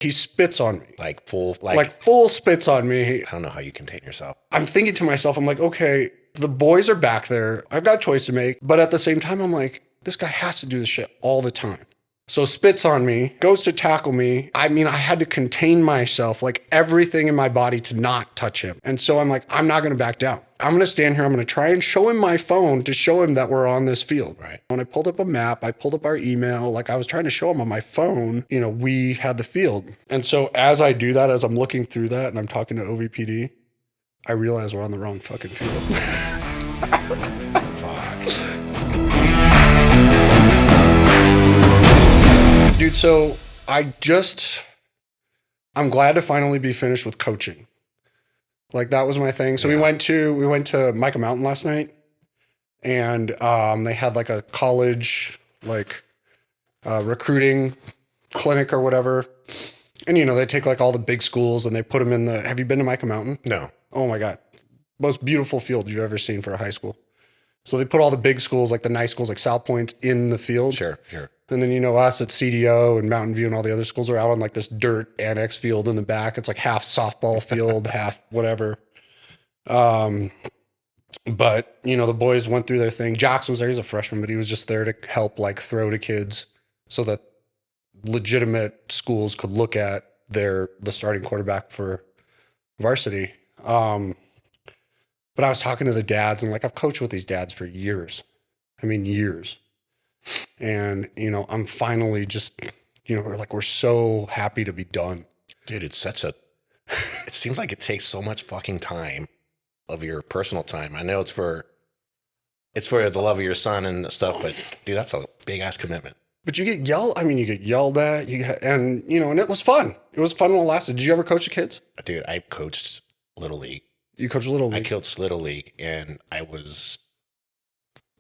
He spits on me. Like full Spits on me. I don't know how you contain yourself. I'm thinking to myself, I'm like, okay, the boys are back there. I've got a choice to make. But at the same time, I'm like, this guy has to do this shit all the time. So spits on me, goes to tackle me. I mean, I had to contain myself, like everything in my body to not touch him. And so I'm like, I'm not going to back down. I'm going to stand here. I'm going to try and show him my phone to show him that we're on this field. Right. When I pulled up a map, I pulled up our email, like I was trying to show him on my phone, we had the field. And so as I do that, as I'm looking through that and I'm talking to OVPD, I realize we're on the wrong fucking field. Fuck. Dude, so I'm glad to finally be finished with coaching. Like that was my thing. So we went to Micah Mountain last night, and they had like a college recruiting clinic or whatever. And they take like all the big schools and they put them in have you been to Micah Mountain? No. Oh my God. Most beautiful field you've ever seen for a high school. So they put all the big schools, like the nice schools like South Point's in the field. Sure. And then, us at CDO and Mountain View and all the other schools are out on like this dirt annex field in the back. It's like half softball field, half whatever. But, the boys went through their thing. Jax was there. He's a freshman, but he was just there to help like throw to kids so that legitimate schools could look at the starting quarterback for varsity. But I was talking to the dads and like I've coached with these dads for years. I mean, years. And, I'm finally just, we're so happy to be done. Dude, it seems like it takes so much fucking time of your personal time. I know it's for the love of your son and stuff, but dude, that's a big ass commitment. But you get yelled at, and it was fun. It was fun while it lasted. Did you ever coach the kids? Dude, I coached Little League. You coached Little League? I coached Little League, and I was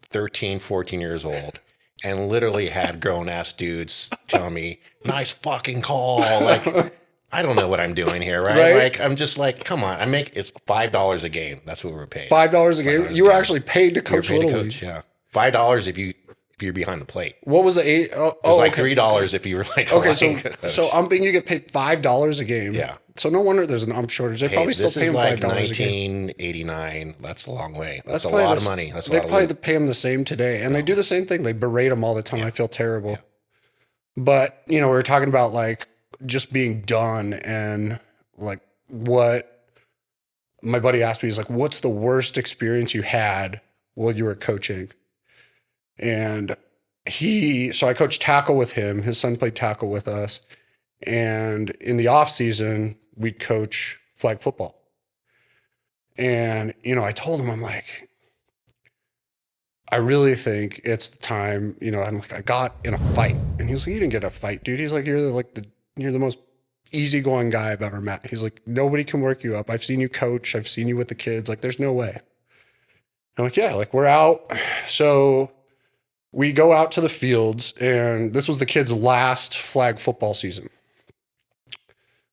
13, 14 years old. And literally had grown ass dudes tell me, nice fucking call. Like, I don't know what I'm doing here, right? Like, I'm just like, come on. It's $5 a game. That's what we're paid. $5 a game? You were actually paid to coach Little League. Yeah. $5 if you're behind the plate. What was the eight? It was like $3 if you were like, okay, so umping, you get paid $5 a game. Yeah. So no wonder there's an ump shortage. They probably still pay them $5 a game. 1989. That's a long way. That's a lot of money. They probably pay them the same today. And they do the same thing. They berate them all the time. Yeah. I feel terrible. Yeah. But, we were talking about like just being done and like what my buddy asked me is like, what's the worst experience you had while you were coaching? And so I coached tackle with him. His son played tackle with us. And in the off season, we'd coach flag football. And, I told him, I'm like, I really think it's the time, I'm like, I got in a fight. And he was like, you didn't get in a fight, dude. He's like, you're the most easygoing guy I've ever met. He's like, nobody can work you up. I've seen you coach. I've seen you with the kids. Like, there's no way. I'm like, yeah, like we're out. So we go out to the fields, and this was the kids' last flag football season.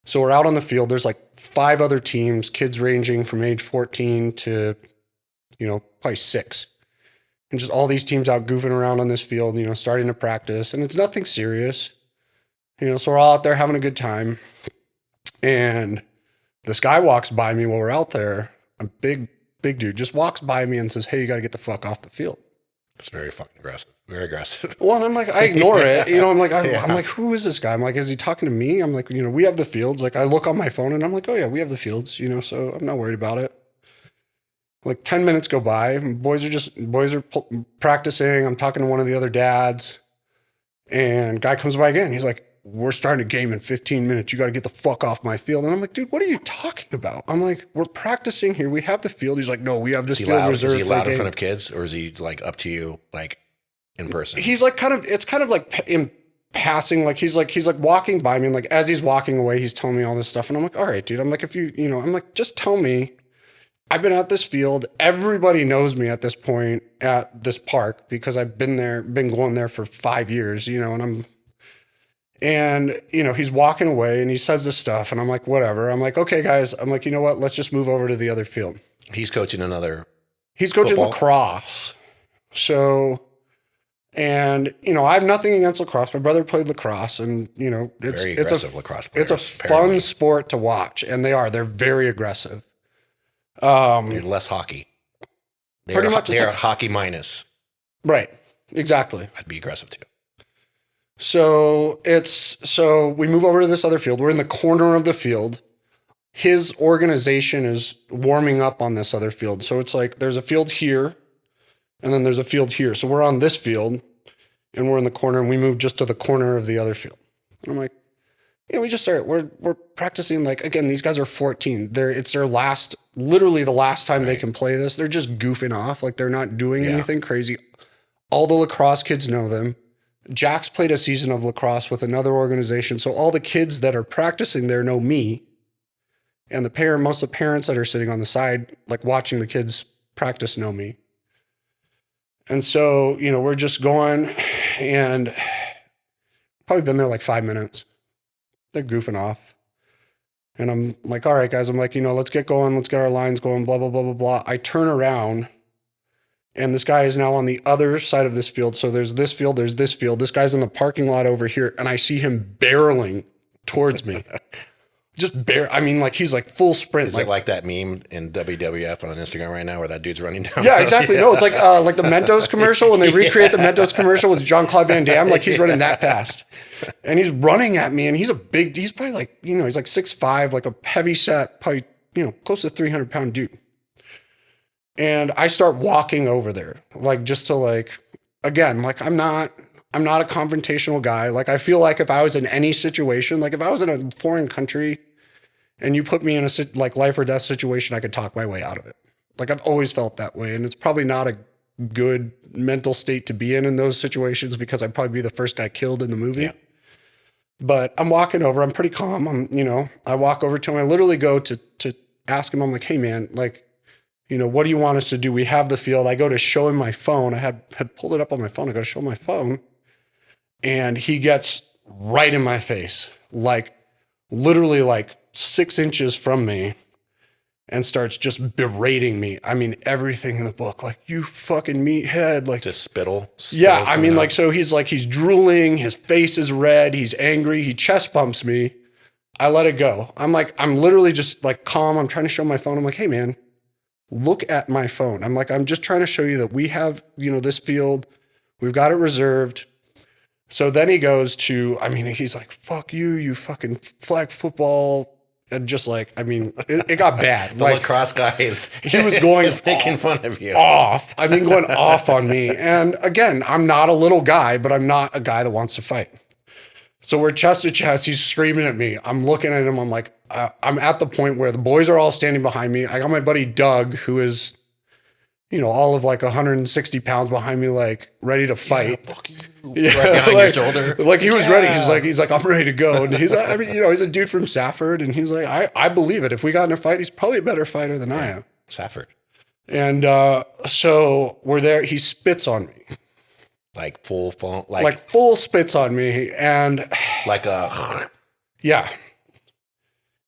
So we're out on the field. There's like 5 other teams, kids ranging from age 14 to, probably 6. And just all these teams out goofing around on this field, starting to practice. And it's nothing serious. So we're all out there having a good time. And this guy walks by me while we're out there. A big dude just walks by me and says, hey, you got to get the fuck off the field. It's very fucking aggressive. Very aggressive. Well, and I'm like, I ignore it. I'm like, who is this guy? I'm like, is he talking to me? I'm like, we have the fields. Like, I look on my phone and I'm like, oh yeah, we have the fields, so I'm not worried about it. Like 10 minutes go by. Boys are practicing. I'm talking to one of the other dads, and guy comes by again. He's like, we're starting a game in 15 minutes. You got to get the fuck off my field. And I'm like, dude, what are you talking about? I'm like, we're practicing here. We have the field. He's like, no, we have this field reserved. Is he loud in front of kids, or is he like up to you, like in person? He's like it's kind of like in passing. Like he's like walking by me, and like as he's walking away, he's telling me all this stuff. And I'm like, all right, dude. I'm like, if I'm like, just tell me. I've been at this field. Everybody knows me at this point at this park because I've been going there for 5 years, and he's walking away and he says this stuff and I'm like, whatever. I'm like, okay, guys. I'm like, you know what? Let's just move over to the other field. He's coaching He's coaching football? lacrosse. So, And, you know, I have nothing against lacrosse. My brother played lacrosse, and, you know, Very aggressive lacrosse players, it's a apparently. fun sport to watch, and they're very aggressive. They're less hockey. Pretty much They're hockey minus. Right. Exactly. I'd be aggressive too. So we move over to this other field. We're in the corner of the field. His organization is warming up on this other field. So it's like there's a field here, and then there's a field here. So we're on this field, and we're in the corner, and we move just to the corner of the other field. And I'm like, you know, we just start, we're practicing, like, again, these guys are 14. It's their literally the last time they can play this. They're just goofing off. Like, they're not doing anything crazy. All the lacrosse kids know them. Jack's played a season of lacrosse with another organization. So all the kids that are practicing there know me. And most of the parents that are sitting on the side, like watching the kids practice, know me. And so, you know, we're just going, and probably been there like 5 minutes. They're goofing off. And I'm like, all right, guys. I'm like, you know, let's get going. Let's get our lines going, blah, blah, blah, blah, blah. I turn around, and this guy is now on the other side of this field. So there's this field, there's this field. This guy's in the parking lot over here, and I see him barreling towards me. I mean, like, he's like full sprint. Is it like that meme in WWF on Instagram right now where that dude's running down? Yeah, exactly. Yeah. No, it's like the Mentos commercial when they recreate the Mentos commercial with Jean-Claude Van Damme. Like, he's running that fast. And he's running at me, and he's probably like, you know, he's like 6'5", like a heavy set, probably, you know, close to 300-pound dude. And I start walking over there, like, just to, like, again, like, I'm not a confrontational guy. Like, I feel like if I was in any situation, like if I was in a foreign country and you put me in a like life or death situation, I could talk my way out of it. Like, I've always felt that way. And it's probably not a good mental state to be in those situations, because I'd probably be the first guy killed in the movie. Yeah. But I'm walking over, I'm pretty calm. I walk over to him. I literally go to ask him, I'm like, hey man, like, you know, what do you want us to do? We have the field. I go to show him my phone. I had pulled it up on my phone. I go to show him my phone, and he gets right in my face, like literally like 6 inches from me, and starts just berating me. I mean, everything in the book, like, you fucking meathead, like, just spittle yeah, I mean, like, so he's drooling, his face is red, he's angry, he chest bumps me. I let it go. I'm literally just like calm. I'm trying to show my phone. I'm like, hey man, look at my phone. I'm like, I'm just trying to show you that we have, you know, this field, we've got it reserved. So then he goes to, I mean, he's like, fuck you, you fucking flag football. And just like, I mean, it got bad. The like, lacrosse guy he was going making fun of you. Off. I mean, going off on me. And again, I'm not a little guy, but I'm not a guy that wants to fight. So we're chest to chest. He's screaming at me. I'm looking at him. I'm like, I'm at the point where the boys are all standing behind me. I got my buddy Doug, who is, you know, all of like 160 pounds behind me, like ready to fight. Yeah, fuck you. Yeah, right behind your shoulder. Like, he was ready. He's like, I'm ready to go. And he's like, I mean, you know, he's a dude from Safford, and he's like, I believe it. If we got in a fight, he's probably a better fighter than I am. Safford. And so we're there. He spits on me. Like full phone, like full spits on me. And like a, yeah.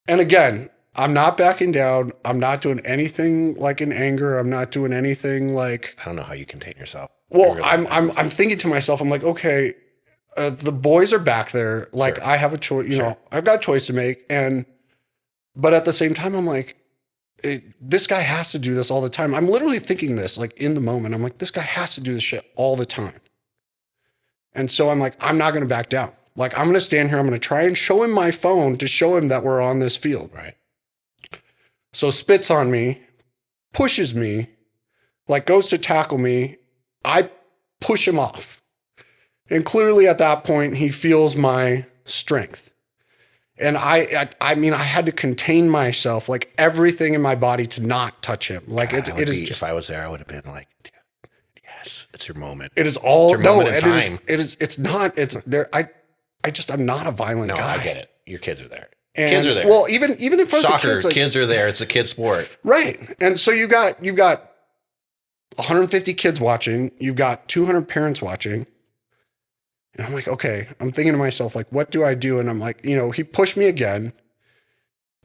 And again, I'm not backing down. I'm not doing anything like in anger. I'm not doing anything like, I don't know how you contain yourself. Well, I'm thinking to myself, I'm like, okay, the boys are back there. Like, sure. I have a choice, you know, I've got a choice to make. But at the same time, I'm like, this guy has to do this all the time. I'm literally thinking this, like, in the moment. I'm like, this guy has to do this shit all the time. And so I'm like, I'm not going to back down. Like, I'm going to stand here. I'm going to try and show him my phone to show him that we're on this field. Right. So spits on me, pushes me, like goes to tackle me. I push him off. And clearly at that point, he feels my strength. And I mean, I had to contain myself, like everything in my body, to not touch him. Like, it is just, if I was there, I would have been like, yes, it's your moment. It is all, it's your moment in time. I'm not a violent guy. I get it. Your kids are there. And, kids are there. Well, even in front of the kids, like, kids are there. It's a kid sport. Right. And so you've got 150 kids watching. You've got 200 parents watching. And I'm like, okay, I'm thinking to myself, like, what do I do? And I'm like, you know, he pushed me again.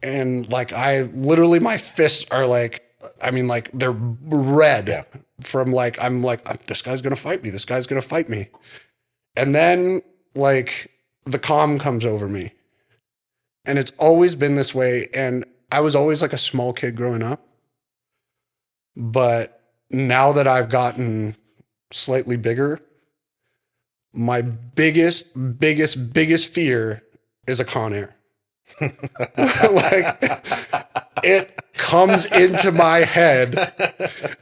And like, my fists are like I mean, like they're red Yeah. from like, I'm like, this guy's going to fight me. This guy's going to fight me. And then like the calm comes over me, and it's always been this way. And I was always like a small kid growing up. But now that I've gotten slightly bigger, my biggest fear is a ConAir. Like it comes into my head.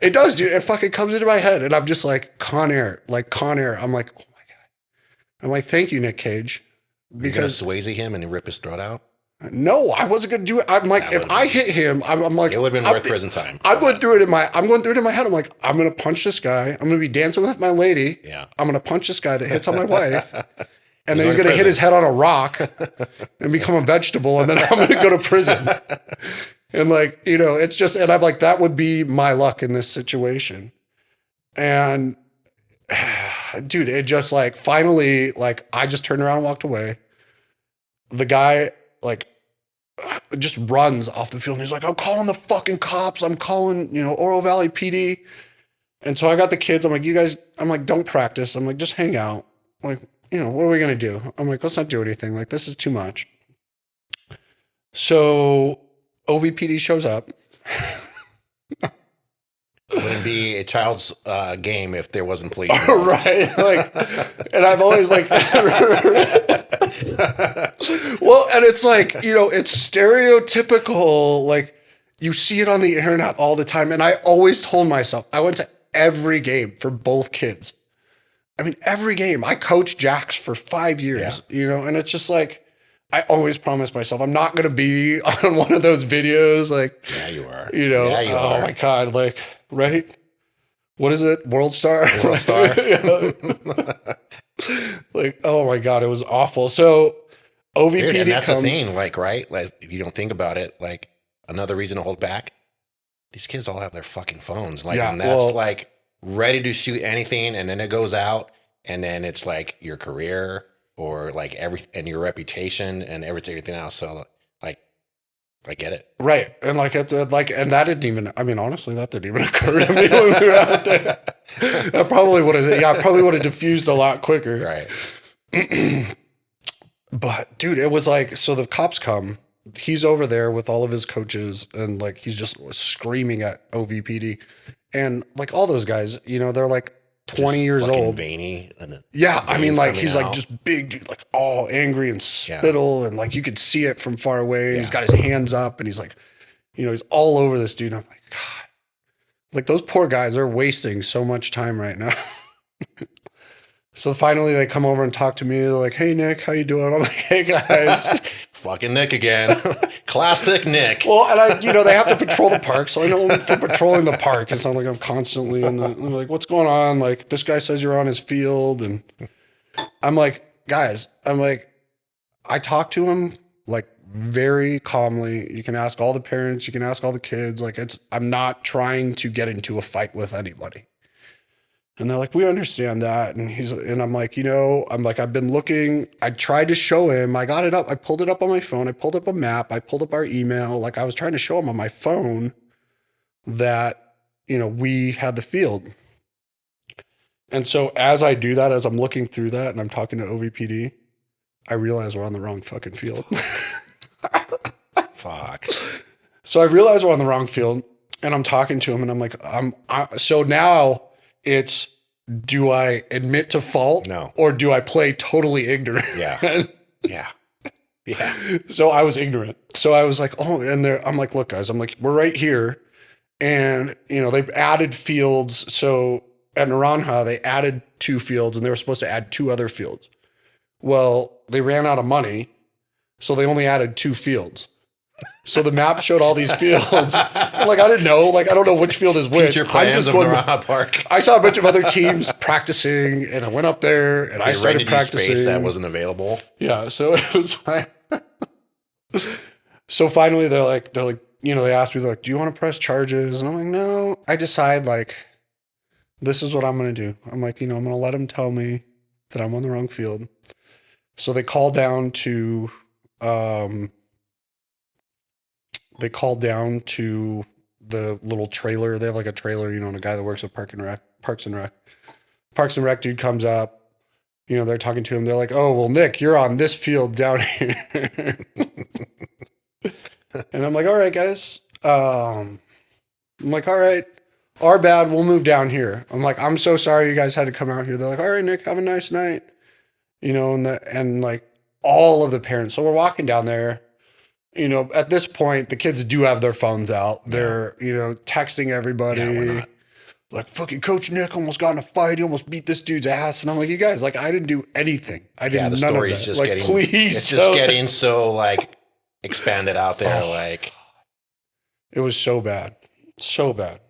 It does, dude. It fucking comes into my head. And I'm just like, ConAir, like ConAir. I'm like, oh my God. I'm like, thank you, Nick Cage. Because Swayze him and rip his throat out. No, I wasn't gonna do it. I'm like, if I hit him, I'm like, it would have been worth prison time. I'm going through it in my head. I'm like, I'm gonna punch this guy. I'm gonna be dancing with my lady. Yeah. I'm gonna punch this guy that hits on my wife, and then he's gonna hit his head on a rock and become a vegetable, and then I'm gonna go to prison. And like, you know, it's just, and I'm like, that would be my luck in this situation. And dude, it just like finally, like I just turned around and walked away. The guy like just runs off the field and he's like, I'm calling the fucking cops. I'm calling, you know, Oro Valley PD. And so I got the kids. I'm like, you guys, I'm like, don't practice. I'm like, just hang out. I'm like, you know, what are we going to do? I'm like, let's not do anything. Like, this is too much. So OVPD shows up. It wouldn't be a child's game if there wasn't police. Right. Like, and I'm always like, well, and it's like, you know, it's stereotypical. Like you see it on the internet all the time. And I always told myself, I went to every game for both kids. I mean, every game. I coached Jacks for 5 years, you know, and it's just like, I always promised myself, I'm not going to be on one of those videos. Like, yeah, you are. You know, yeah, you are. My God, like, right? What is it? World Star? World Star. Like, oh my God, it was awful. So OVPD and that's comes. the thing, like, right? Like, if you don't think about it, like, another reason to hold back, these kids all have their fucking phones. Like, and that's like ready to shoot anything, and then it goes out, and then it's like your career or like and your reputation and everything else. So like, I get it. Right. And like, and that didn't even, I mean, honestly, that didn't even occur to me when we were out there. That probably would have diffused a lot quicker. Right. But dude, it was like, so the cops come, he's over there with all of his coaches and like, he's just screaming at OVPD and like all those guys, you know, they're like 20 just years old. Veiny. Yeah. I mean, like, he's out. like just big, dude, like all angry and spittle. And like, you could see it from far away. And he's got his hands up and he's like, you know, he's all over this dude. And I'm like, God, like those poor guys are wasting so much time right now. So finally they come over and talk to me. They're like, hey, Nick, how you doing? I'm like, hey, guys. Fucking Nick again. Classic Nick. Well, and they have to patrol the park. So I know from patrolling the park, it's not like I'm constantly in the, I'm like, what's going on? Like, this guy says you're on his field. And I'm like, guys, I talk to him like very calmly. You can ask all the parents, you can ask all the kids. Like, I'm not trying to get into a fight with anybody. And they're like, we understand that. And I'm like, you know, I've been looking, I tried to show him, I got it up, I pulled it up on my phone, I pulled up a map, I pulled up our email. Like I was trying to show him on my phone that, you know, we had the field. And so as I do that, as I'm looking through that and I'm talking to OVPD, I realize we're on the wrong fucking field. Fuck. So I realize we're on the wrong field and I'm talking to him and I'm like, so now it's, do I admit to fault? No. Or do I play totally ignorant? Yeah. Yeah. Yeah. So I was ignorant. So I was like, oh, and I'm like, look, guys, we're right here. And, you know, they've added fields. So at Naranja, they added 2 fields and they were supposed to add 2 other fields. Well, they ran out of money. So they only added 2 fields. So the map showed all these fields. Like, I didn't know. Like, I don't know which field is which. Future plans of Naranja Park. I saw a bunch of other teams practicing, and I went up there, and I started practicing. Space that wasn't available. Yeah, so it was like... So finally, they're like, you know, they asked me, they're like, do you want to press charges? And I'm like, no. I decide, like, this is what I'm going to do. I'm like, you know, I'm going to let them tell me that I'm on the wrong field. So they call down to... the little trailer. They have like a trailer, and a guy that works at Parks and Rec. Parks and Rec dude comes up. They're talking to him. They're like, "Oh, well, Nick, you're on this field down here." And I'm like, "All right, guys." I'm like, "All right, our bad. We'll move down here." I'm like, "I'm so sorry you guys had to come out here." They're like, "All right, Nick, have a nice night." And like all of the parents. So we're walking down there. At this point, the kids do have their phones out. They're, texting everybody. Yeah, we're not. Like, fucking Coach Nick almost got in a fight. He almost beat this dude's ass. And I'm like, you guys, like, I didn't do anything. I did the none of story's that. just Like, getting, please it's just getting so like expanded out there. Like, it was so bad. So bad.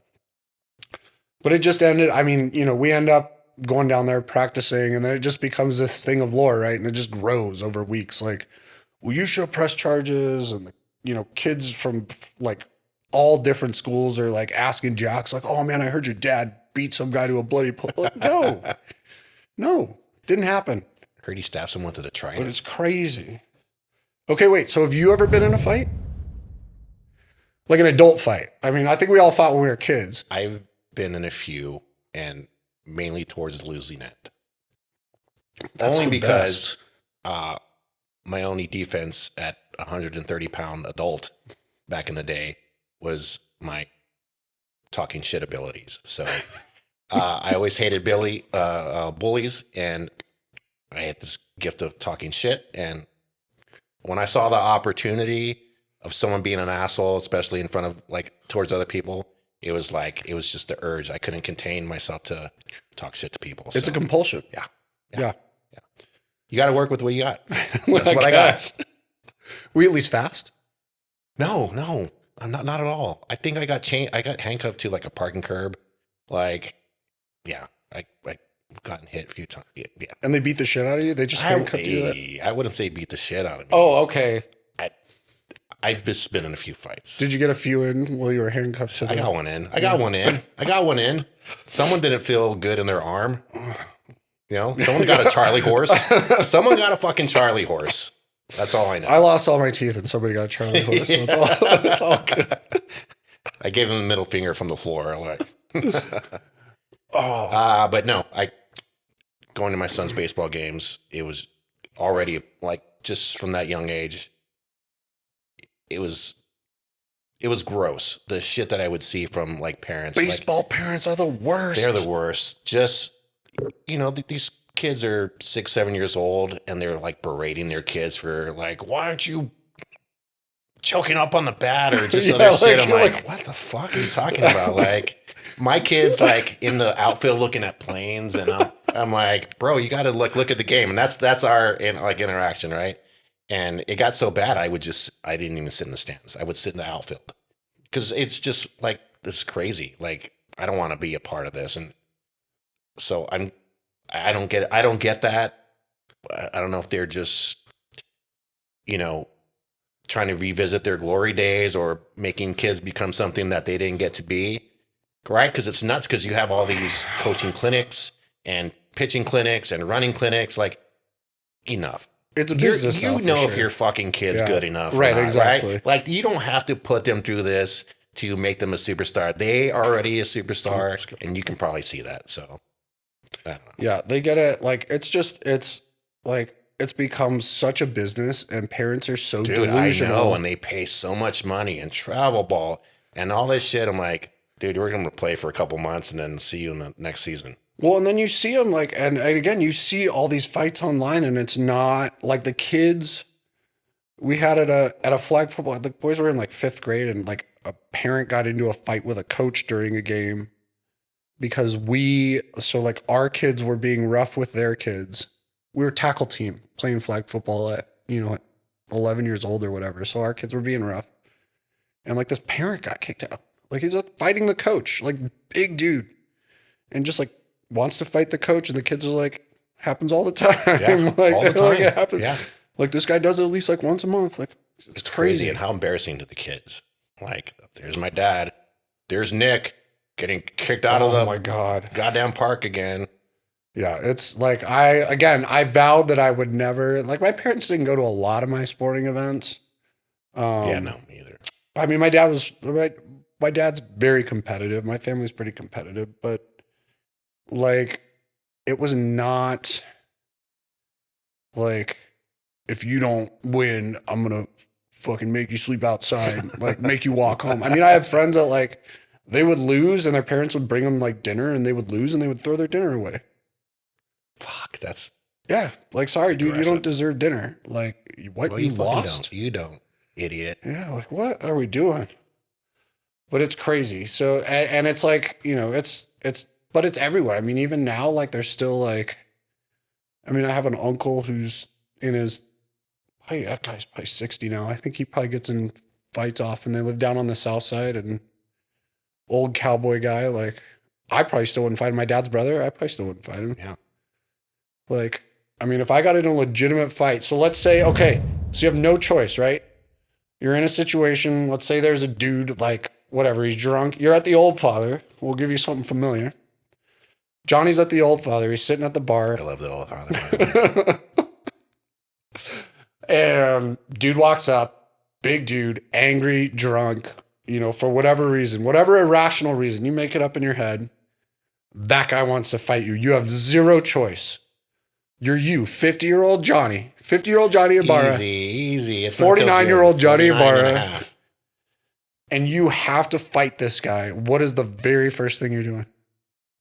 But it just ended. I mean, we end up going down there practicing, and then it just becomes this thing of lore, right? And it just grows over weeks. Like, well, you should have pressed charges, and kids from like all different schools are like asking jocks, like, "Oh man, I heard your dad beat some guy to a bloody pulp." Like, no, didn't happen. heard he stabbed someone with a But trident. it's crazy. Okay, wait. So have you ever been in a fight? Like an adult fight? I mean, I think we all fought when we were kids. I've been in a few, and mainly towards losing it. That's Only the because my only defense at 130-pound adult back in the day was my talking shit abilities. So I always hated bullies, and I had this gift of talking shit. And when I saw the opportunity of someone being an asshole, especially in front of like towards other people, it was just the urge. I couldn't contain myself to talk shit to people. It's a compulsion. Yeah. You got to work with what you got. That's What what I got. We at least fast? No, I'm not at all. I think I got handcuffed to like a parking curb. Like, yeah, I gotten hit a few times. Yeah. And they beat the shit out of you? They just handcuffed you? I wouldn't say beat the shit out of me. Oh, okay. I've just been in a few fights. Did you get a few in while you were handcuffed to I got one in. I got one in. Someone didn't feel good in their arm. Someone got a Charlie horse. Someone got a fucking Charlie horse. That's all I know. I lost all my teeth and somebody got a Charlie horse. So it's all good. I gave him the middle finger from the floor. Like, but no, going to my son's baseball games, it was already like just from that young age. It was gross. The shit that I would see from like parents. Baseball parents are the worst. They're the worst. Just, these kids are 6, 7 years old, and they're like berating their kids for like, why aren't you choking up on the bat or just other shit? I'm like, what the fuck are you talking about? Like, my kid's like in the outfield looking at planes, and I'm like, bro, you got to look at the game, and that's our interaction, right? And it got so bad, I didn't even sit in the stands. I would sit in the outfield because it's just like, this is crazy. Like, I don't want to be a part of this, and so I don't get that. I don't know if they're just, trying to revisit their glory days or making kids become something that they didn't get to be, right? Because it's nuts because you have all these coaching clinics and pitching clinics and running clinics. Like, enough. It's a business. If your fucking kid's good enough. Right, or not, exactly. Right? Like, you don't have to put them through this to make them a superstar. They are already a superstar, and you can probably see that. So, I don't know. Yeah, they get it. Like, it's become such a business, and parents are so delusional. I know, and they pay so much money and travel ball and all this shit. I'm like, dude, we're going to play for a couple months and then see you in the next season. Well, and then you see them like, and again, you see all these fights online, and it's not like the kids. We had at a flag football. The boys were in like 5th grade, and like a parent got into a fight with a coach during a game because our kids were being rough with their kids. We were tackle team playing flag football at 11 years old or whatever. So our kids were being rough, and like this parent got kicked out. Like, he's like fighting the coach, like big dude, and just like wants to fight the coach, and the kids are like, happens all the time. Yeah, like, all the time. Like, it happens. Yeah. Like, this guy does it at least like once a month. Like, it's crazy. And how embarrassing to the kids. Like, there's my dad. There's Nick getting kicked out of the goddamn park again. Yeah, it's like, I vowed that I would never, like, my parents didn't go to a lot of my sporting events. No, me either. I mean, my dad was, right, my dad's very competitive. My family's pretty competitive, but like it was not like, if you don't win, I'm going to fucking make you sleep outside, like make you walk home. I mean, I have friends that like, they would lose and their parents would bring them like dinner and they would lose and they would throw their dinner away. Fuck, that's Yeah. Like, sorry, dude, you aggressive. don't deserve dinner. Like, what, Well, you fucking lost? You don't, idiot. Yeah. Like, what are we doing? But it's crazy. So, and it's like, you know, but it's everywhere. I mean, even now, like, there's still like, I mean, I have an uncle who's in his, hey, that guy's probably 60 now. I think he probably gets in fights off, and they live down on the south side, and old cowboy guy. Like, I probably still wouldn't fight him. My dad's brother, I probably still wouldn't fight him. Yeah. Like, I mean, if I got in a legitimate fight, so let's say, okay, so you have no choice, right? You're in a situation, let's say there's a dude, like, whatever, he's drunk. You're at the Old Father. We'll give you something familiar. Johnny's at the Old Father. He's sitting at the bar. I love the Old Father. And dude walks up, big dude, angry, drunk, you know, for whatever reason, whatever irrational reason, you make it up in your head. That guy wants to fight you. You have zero choice. You're 50-year-old Johnny, 50-year-old Johnny Ibarra, Easy. It's 49-year-old Johnny 49 and a Ibarra, half. and you have to fight this guy. What is the very first thing you're doing?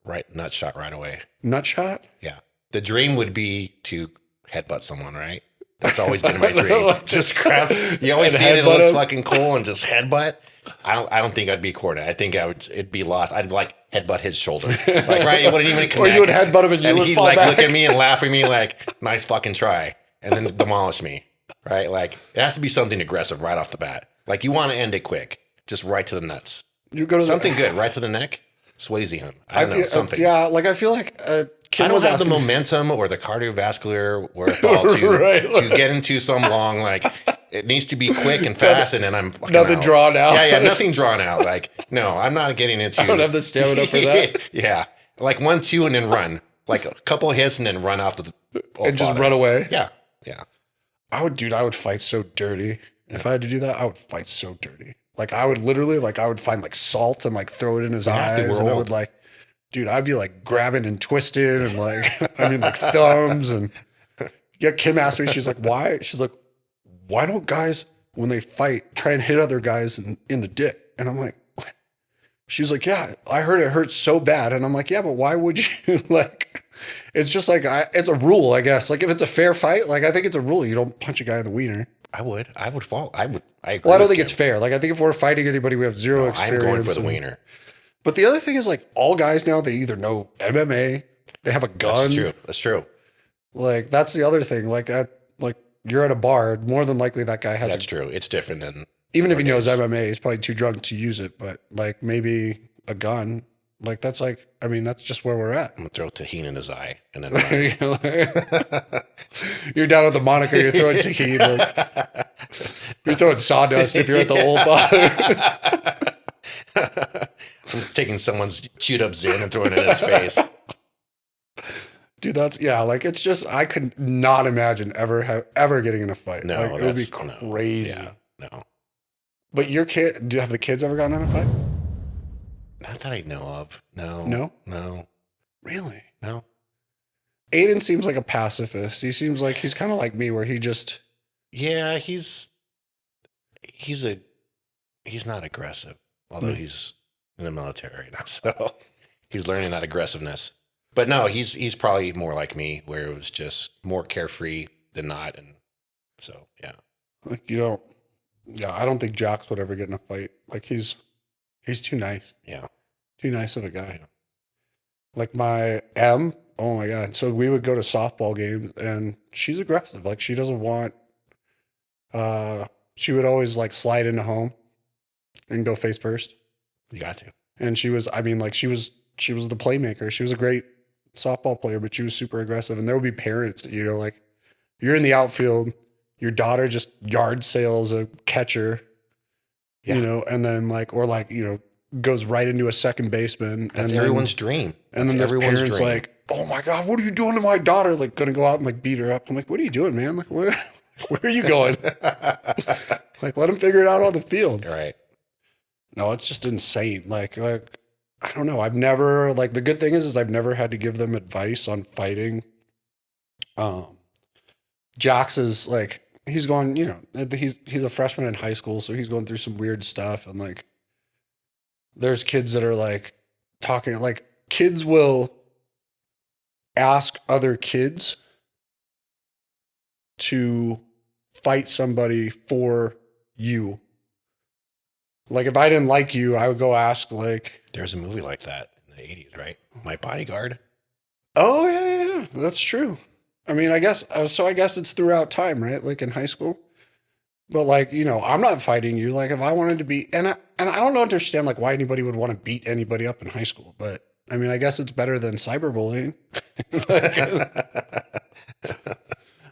Right, nut shot right away. Nut shot? Yeah. The dream would be to headbutt someone, right? That's always been my dream. Just grabs. You always see it. It looks fucking cool and just headbutt. I don't think I'd be coordinated. I think it'd be lost. I'd like headbutt his shoulder. Like, right? It wouldn't even connect. Or you would headbutt him and you would he'd fall like back. look at me and laugh at me like, nice fucking try. And then demolish me. Right? Like, it has to be something aggressive right off the bat. Like, you want to end it quick. Just right to the nuts. You go to something good, right to the neck. Swayze him. I don't know, something. Yeah, like I feel like I don't have the momentum or the cardiovascular wherewithal to get into some long, like, it needs to be quick and fast, and then I'm fucking nothing out. drawn out. Yeah, nothing drawn out. Like, no, I'm not getting into. I don't have the stamina for that. Yeah, like 1, 2, and then run. Like a couple of hits and then run out the and just run away. Yeah. I would fight so dirty. Yeah. If I had to do that, I would fight so dirty. Like I would literally, like I would find like salt and like throw it in his eyes, and I would like, dude, I'd be like grabbing and twisting and like, I mean like thumbs and yeah. Kim asked me, she's like, why? She's like, why don't guys when they fight try and hit other guys in the dick? And I'm like, what? She's like, yeah, I heard it hurts so bad, and I'm like, yeah, but why would you like? It's just like it's a rule, I guess. Like if it's a fair fight, like I think it's a rule. You don't punch a guy in the wiener. I would fall. I agree. Well, I don't think it's fair. Like I think if we're fighting anybody, we have zero experience. I'm going for the wiener. But the other thing is like all guys now, they either know MMA, they have a gun. That's true. Like that's the other thing. Like you're at a bar, more than likely that guy has. That's true. It's different than even if he knows MMA, he's probably too drunk to use it. But like maybe a gun. Like that's like, I mean, that's just where we're at. I'm gonna throw tahini in his eye and then you're down at the Monica, you're throwing tahini. Like, you're throwing sawdust if you're at the Old Father. I'm taking someone's chewed up Zin and throwing it in his face. Dude, like it's just, I could not imagine ever getting in a fight. No, like, it would be crazy. No. But have the kids ever gotten in a fight? Not that I know of. No. No? Really? No. Aiden seems like a pacifist. He seems like he's kind of like me where he just... Yeah, he's not aggressive, although he's in the military now, so he's learning that aggressiveness. But no, he's probably more like me, where it was just more carefree than not, and so yeah. Like I don't think Jax would ever get in a fight. Like he's too nice. Yeah. Too nice of a guy. Yeah. Like my M, oh my God. So we would go to softball games and she's aggressive. Like she doesn't want, she would always like slide into home and go face first. You got to. And she was the playmaker. She was a great softball player, but she was super aggressive. And there would be parents, like you're in the outfield, your daughter just yard sales a catcher. Yeah. And then goes right into a second baseman. That's everyone's dream. And then there's parents like, oh my God, what are you doing to my daughter? Like going to go out and like beat her up. I'm like, what are you doing, man? Like, where are you going? Like, let him figure it out on the field. Right. No, it's just insane. I don't know. I've never like the good thing is I've never had to give them advice on fighting. Um, Jax is like he's going, he's a freshman in high school, so he's going through some weird stuff, and like there's kids that are like talking like kids will ask other kids to fight somebody for you. Like if I didn't like you, I would go ask like There's a movie like that in the 80s, right? My Bodyguard. oh yeah, that's true. I mean, I guess it's throughout time, right? Like in high school. But like, I'm not fighting you. Like if I wanted to be and I don't understand like why anybody would want to beat anybody up in high school, but I mean, I guess it's better than cyberbullying.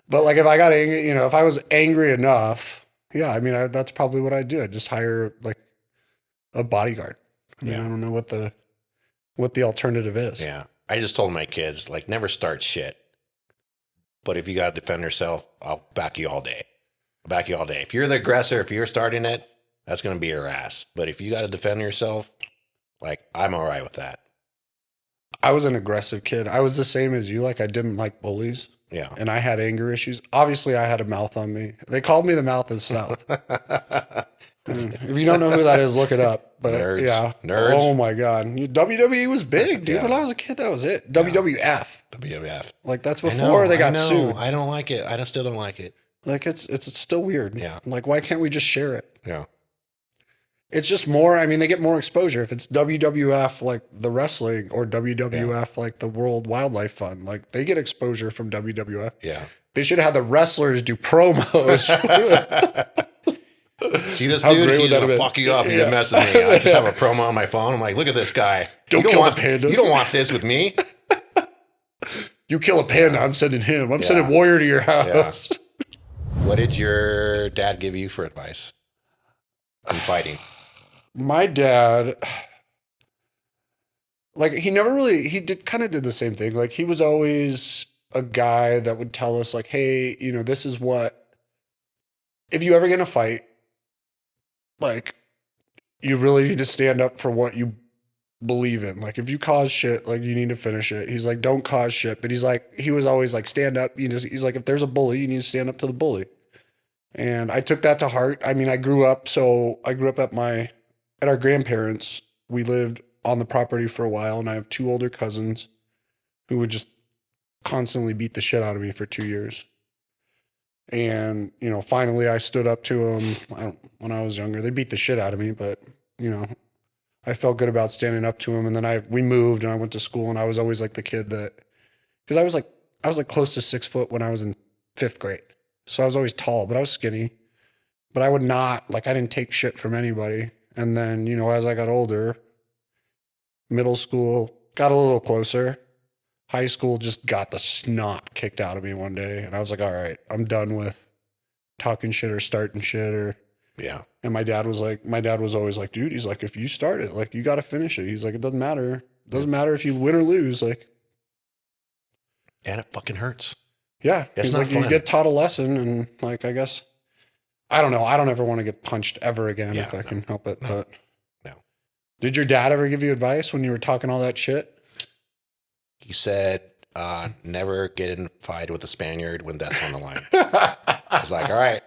But like if I got angry, if I was angry enough, yeah, I mean, that's probably what I'd do. I'd just hire like a bodyguard. I mean, I don't know what the alternative is. Yeah. I just told my kids, like, never start shit. But if you got to defend yourself, I'll back you all day. I'll back you all day. If you're the aggressor, if you're starting it, that's going to be your ass. But if you got to defend yourself, like, I'm all right with that. I was an aggressive kid. I was the same as you. Like I didn't like bullies. Yeah. And I had anger issues. Obviously, I had a mouth on me. They called me the mouth of the South. If you don't know who that is, look it up. But Nerds. yeah. Nerds. Oh my God. WWE was big, dude. Yeah. When I was a kid, that was it. WWF. WWF. Like that's before they got sued. I don't like it. I still don't like it. Like it's still weird. Yeah. Like why can't we just share it? Yeah. It's just more, I mean, they get more exposure. If it's WWF, like the wrestling, or WWF, like the World Wildlife Fund, like they get exposure from WWF. Yeah. They should have had the wrestlers do promos. See this dude? He's going to fuck you up. He's going to mess with me. I just have a promo on my phone. I'm like, look at this guy. Don't kill the pandas. You don't want this with me. You kill a panda, I'm sending him. I'm sending Warrior to your house. Yeah. What did your dad give you for advice in fighting? My dad, like he kind of did the same thing. Like he was always a guy that would tell us like, hey, this is what, if you ever get in a fight, like you really need to stand up for what you believe in. Like if you cause shit, like you need to finish it. He's like, don't cause shit. But he was always like, stand up. He's like, if there's a bully, you need to stand up to the bully. And I took that to heart. I mean, I grew up at our grandparents. We lived on the property for a while, and I have two older cousins who would just constantly beat the shit out of me for 2 years. And, finally I stood up to them when I was younger. They beat the shit out of me, but, I felt good about standing up to them. And then we moved and I went to school, and I was always like the kid because I was like close to 6 foot when I was in 5th grade. So I was always tall, but I was skinny. But I would not, like, I didn't take shit from anybody. And then, as I got older, middle school got a little closer. High school just got the snot kicked out of me one day. And I was like, all right, I'm done with talking shit or starting shit or. Yeah. And my dad was always like, dude, he's like, if you start it, like, you got to finish it. He's like, it doesn't matter. It doesn't matter if you win or lose. Like, and it fucking hurts. Yeah. It's he's not like, fun. you get taught a lesson, and like, I guess, I don't know. I don't ever want to get punched ever again if I can help it. But no. Did your dad ever give you advice when you were talking all that shit? He said, never get in a fight with a Spaniard when that's on the line. I was like, all right,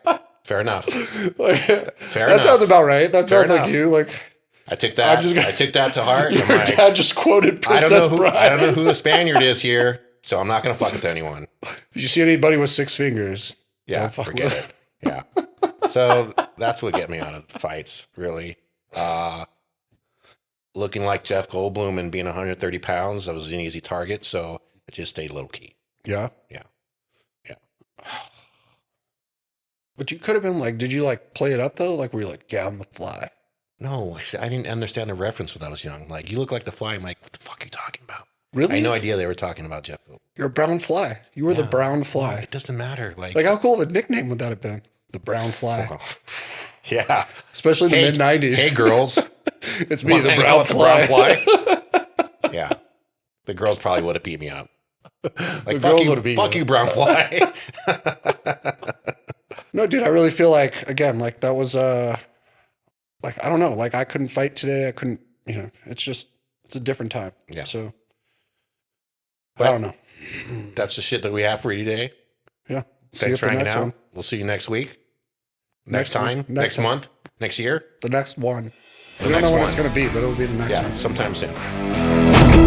fair enough. Fair enough. That sounds about right. That Fair sounds enough. like you. Like, I took that to heart. Your dad just quoted Princess Bride. I don't know who the Spaniard is here, so I'm not going to fuck with anyone. If you see anybody with 6 fingers, yeah, don't fuck forget with it. Yeah. So that's what get me out of fights, really. Looking like Jeff Goldblum and being 130 pounds, I was an easy target, so I just stayed low key. Yeah. Yeah. Yeah. But you could have been like, did you like play it up though? Like, were you like, yeah, I'm the Fly? No, I didn't understand the reference when I was young. Like, you look like the Fly. I'm like, what the fuck are you talking about? Really? I had no idea they were talking about Jeff Goldblum. You're a brown fly. You were the brown fly. It doesn't matter. Like how cool of a nickname would that have been? The brown fly. Oh, yeah. Especially the mid 90s. Hey, girls. It's me, the brown fly. Yeah. The girls probably would have beat me up. Like, the girls would have beat fuck you, brown fly. No, dude, I really feel like, again, like that was like, I don't know, like I couldn't fight today. I couldn't, it's a different time. Yeah. So But I don't know. that's the shit that we have for you today. Yeah. Thanks for hanging out. We'll see you next week. Next time. Next month. Next year. The next one. We don't know when it's going to be, but it'll be the next one. Sometime soon.